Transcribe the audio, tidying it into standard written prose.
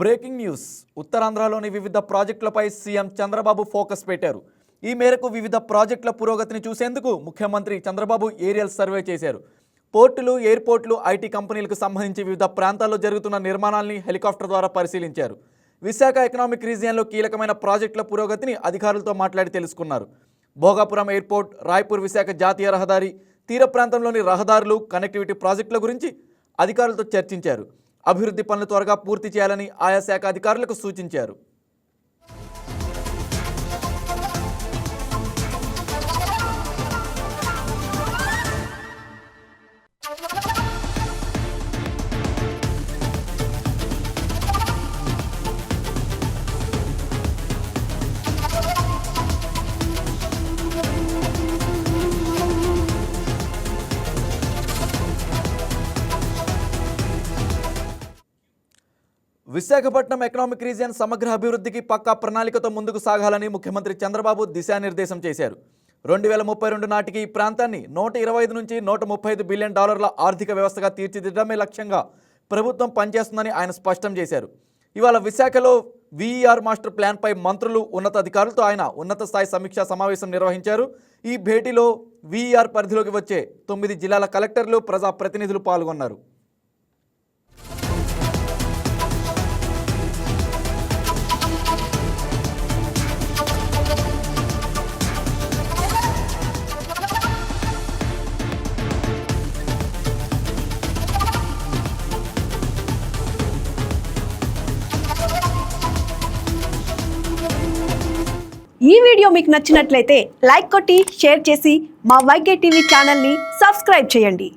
Breaking news. ఉత్తరాంధ్రలోని వివిధ ప్రాజెక్టులపై CM Chandrababu focus పెట్టారు. ఈ మేరకు వివిధ ప్రాజెక్టుల పురోగతిని చూసేందుకు ముఖ్యమంత్రి చంద్రబాబు ఏరియల్ సర్వే చేశారు. పోర్టులు, ఎయిర్పోర్టులు, ఐటీ కంపెనీలకు సంబంధించి వివిధ ప్రాంతాల్లో జరుగుతున్న నిర్మాణాలని హెలికాప్టర్ ద్వారా పరిశీలించారు. విశాఖ ఎకనామిక్ రీజియన్లో కీలకమైన ప్రాజెక్టుల పురోగతిని అధికారులతో మాట్లాడి తెలుసుకున్నారు. భోగాపురం ఎయిర్పోర్ట్, రాయ్పూర్ విశాఖ జాతీయ రహదారి, తీర ప్రాంతంలోని రహదారులు, కనెక్టివిటీ ప్రాజెక్టుల గురించి అధికారులతో చర్చించారు. అభివృద్ధి పనులు త్వరగా పూర్తి చేయాలని ఆయా శాఖ అధికారులకు సూచించారు. విశాఖపట్నం ఎకనామిక్ రీజియన్ సమగ్ర అభివృద్ధికి పక్కా ప్రణాళికతో ముందుకు సాగాలని ముఖ్యమంత్రి చంద్రబాబు దిశానిర్దేశం చేశారు. 2032 నాటికి ఈ ప్రాంతాన్ని $125 నుంచి $135 బిలియన్ ఆర్థిక వ్యవస్థగా తీర్చిదిద్దడమే లక్ష్యంగా ప్రభుత్వం పనిచేస్తుందని ఆయన స్పష్టం చేశారు. ఇవాళ విశాఖలో వీఈఆర్ మాస్టర్ ప్లాన్పై మంత్రులు, ఉన్నతాధికారులతో ఆయన ఉన్నత స్థాయి సమీక్షా సమావేశం నిర్వహించారు. ఈ భేటీలో వీఈఆర్ పరిధిలోకి వచ్చే 9 జిల్లాల కలెక్టర్లు, ప్రజాప్రతినిధులు పాల్గొన్నారు. ఈ వీడియో మీకు నచ్చినట్లయితే లైక్ కొట్టి షేర్ చేసి మా వైకే టీవీ ఛానల్ని సబ్స్క్రైబ్ చేయండి.